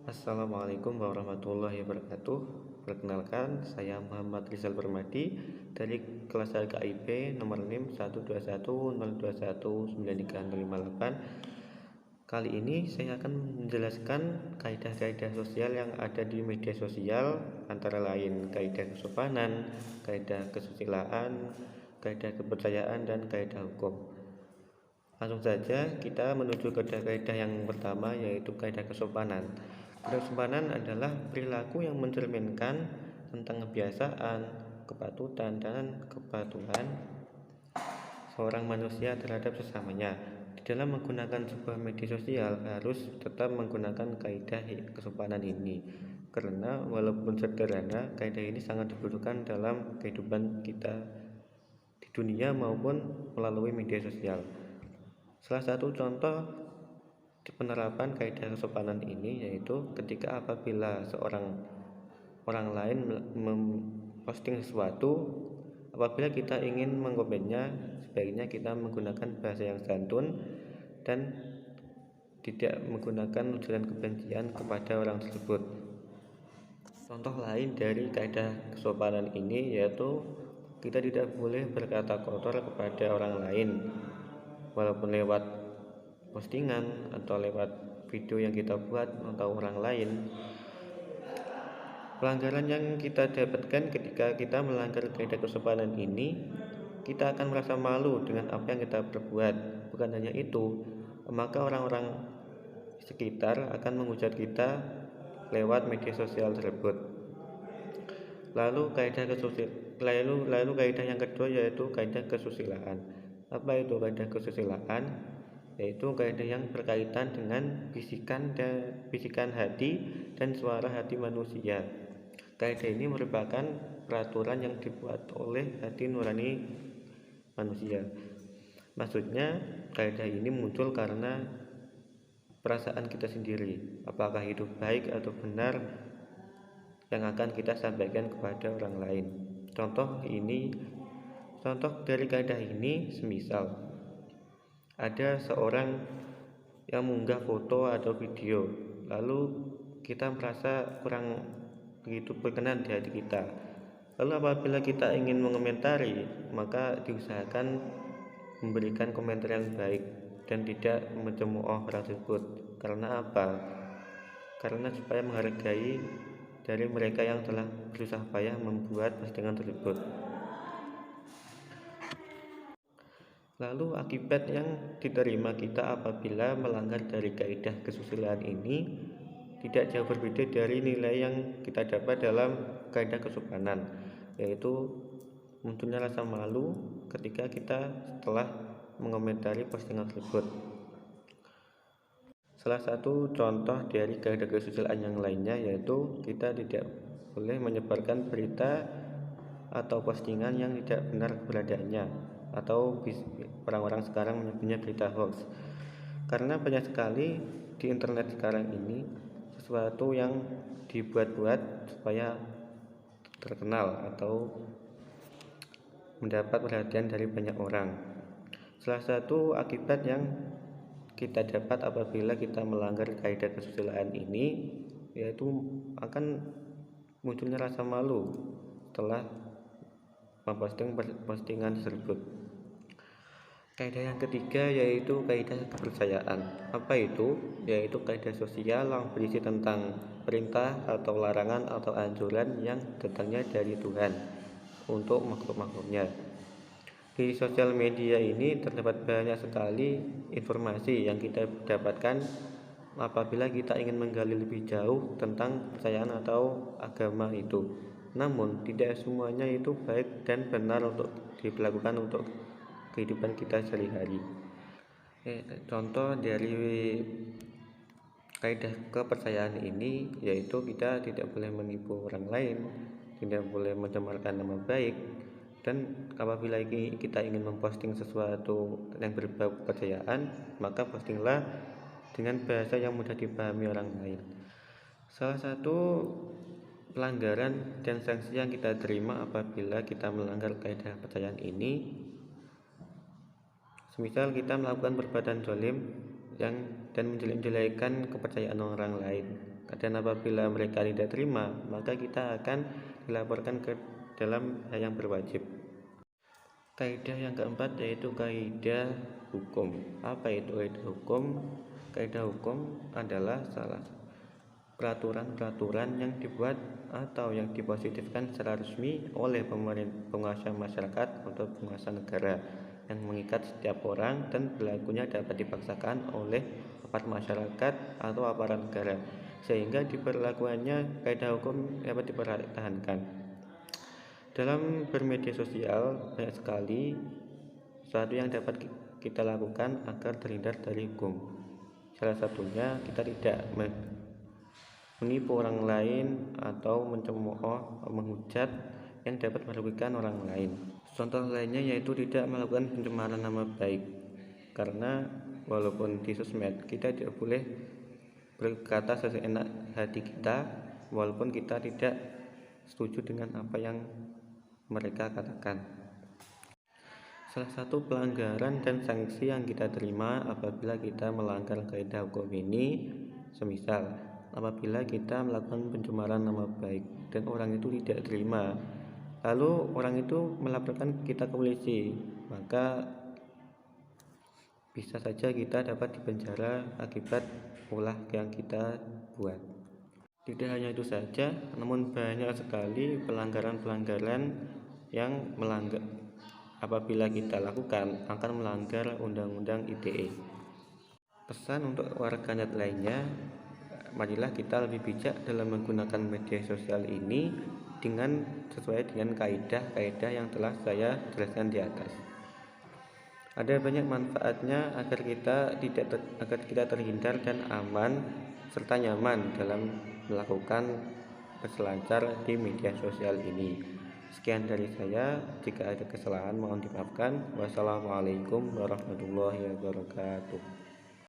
Assalamualaikum warahmatullahi wabarakatuh. Perkenalkan, saya Muhammad Rizal Permadi dari kelas KIP nomor NIM 12102193058. Kali ini saya akan menjelaskan kaidah-kaidah sosial yang ada di media sosial, antara lain kaidah kesopanan, kaidah kesusilaan, kaidah kepercayaan, dan kaidah hukum. Langsung saja kita menuju ke kaidah yang pertama, yaitu kaidah kesopanan. Kaidah kesopanan adalah perilaku yang mencerminkan tentang kebiasaan, kepatutan, dan kepatuhan seorang manusia terhadap sesamanya. Di dalam menggunakan sebuah media sosial harus tetap menggunakan kaidah kesopanan ini, karena walaupun sederhana, kaidah ini sangat dibutuhkan dalam kehidupan kita di dunia maupun melalui media sosial. Salah satu contoh di penerapan kaidah kesopanan ini yaitu ketika apabila orang lain memposting sesuatu, apabila kita ingin mengkomennya, sebaiknya kita menggunakan bahasa yang santun dan tidak menggunakan ujaran kebencian kepada orang tersebut. Contoh lain dari kaidah kesopanan ini yaitu kita tidak boleh berkata kotor kepada orang lain, walaupun lewat postingan atau lewat video yang kita buat atau orang lain. Pelanggaran yang kita dapatkan ketika kita melanggar kaidah kesopanan ini, kita akan merasa malu dengan apa yang kita perbuat. Bukan hanya itu, maka orang-orang sekitar akan menghujat kita lewat media sosial tersebut. Lalu kaidah yang kedua yaitu kaidah kesusilaan. Apa itu kaidah kesusilaan? Yaitu kaidah yang berkaitan dengan bisikan hati dan suara hati manusia. Kaidah ini merupakan peraturan yang dibuat oleh hati nurani manusia. Maksudnya, kaidah ini muncul karena perasaan kita sendiri, apakah itu baik atau benar yang akan kita sampaikan kepada orang lain. Contoh dari kaidah ini semisal ada seorang yang mengunggah foto atau video, lalu kita merasa kurang begitu berkenan di hati kita. Lalu apabila kita ingin mengomentari, maka diusahakan memberikan komentar yang baik dan tidak mencemooh orang tersebut. Karena apa? Karena supaya menghargai dari mereka yang telah berusaha payah membuat postingan tersebut. Lalu akibat yang diterima kita apabila melanggar dari kaidah kesusilaan ini tidak jauh berbeda dari nilai yang kita dapat dalam kaidah kesopanan, yaitu munculnya rasa malu ketika kita setelah mengomentari postingan tersebut. Salah satu contoh dari kaidah kesusilaan yang lainnya yaitu kita tidak boleh menyebarkan berita atau postingan yang tidak benar keberadaannya, atau orang-orang sekarang menyebutnya berita hoax. Karena banyak sekali di internet sekarang ini sesuatu yang dibuat-buat supaya terkenal atau mendapat perhatian dari banyak orang. Salah satu akibat yang kita dapat apabila kita melanggar kaidah kesusilaan ini yaitu akan munculnya rasa malu setelah memposting postingan tersebut. Kaidah yang ketiga yaitu kaidah kepercayaan. Apa itu? Yaitu kaidah sosial yang berisi tentang perintah atau larangan atau anjuran yang datangnya dari Tuhan untuk makhluk-makhluknya. Di sosial media ini terdapat banyak sekali informasi yang kita dapatkan apabila kita ingin menggali lebih jauh tentang kepercayaan atau agama itu. Namun tidak semuanya itu baik dan benar untuk dilakukan untuk kehidupan kita sehari-hari. Contoh dari kaidah kepercayaan ini yaitu kita tidak boleh menipu orang lain, tidak boleh mencemarkan nama baik, dan apabila kita ingin memposting sesuatu yang berbau kepercayaan, maka postinglah dengan bahasa yang mudah dipahami orang lain. Salah satu pelanggaran dan sanksi yang kita terima apabila kita melanggar kaidah kepercayaan ini, semisal kita melakukan perbuatan zalim dan menjelek-jelekan kepercayaan orang lain. Dan apabila mereka tidak terima, maka kita akan dilaporkan ke dalam hal yang berwajib. Kaidah yang keempat yaitu kaidah hukum. Apa itu kaidah hukum? Kaidah hukum adalah salah peraturan-peraturan yang dibuat atau yang dipositifkan secara resmi oleh penguasa masyarakat atau penguasa negara yang mengikat setiap orang dan berlakunya dapat dipaksakan oleh aparat masyarakat atau aparat negara, sehingga diberlakukannya kaidah hukum dapat dipertahankan. Dalam bermedia sosial banyak sekali sesuatu yang dapat kita lakukan agar terhindar dari hukum. Salah satunya kita tidak menipu orang lain atau mencemooh, menghujat yang dapat merugikan orang lain. Contoh lainnya yaitu tidak melakukan pencemaran nama baik, karena walaupun di sosmed kita tidak boleh berkata seenak hati kita walaupun kita tidak setuju dengan apa yang mereka katakan. Salah satu pelanggaran dan sanksi yang kita terima apabila kita melanggar kaidah hukum ini, semisal apabila kita melakukan pencemaran nama baik dan orang itu tidak terima, lalu orang itu melaporkan kita ke polisi, maka bisa saja kita dapat dipenjara akibat ulah yang kita buat. Tidak hanya itu saja, namun banyak sekali pelanggaran-pelanggaran yang melanggar apabila kita lakukan akan melanggar Undang-Undang ITE. Pesan untuk warganet lainnya, marilah kita lebih bijak dalam menggunakan media sosial ini dengan sesuai dengan kaidah-kaidah yang telah saya jelaskan di atas. Ada banyak manfaatnya agar kita terhindar dan aman serta nyaman dalam melakukan berselancar di media sosial ini. Sekian dari saya, jika ada kesalahan mohon dimaafkan. Wassalamualaikum warahmatullahi wabarakatuh.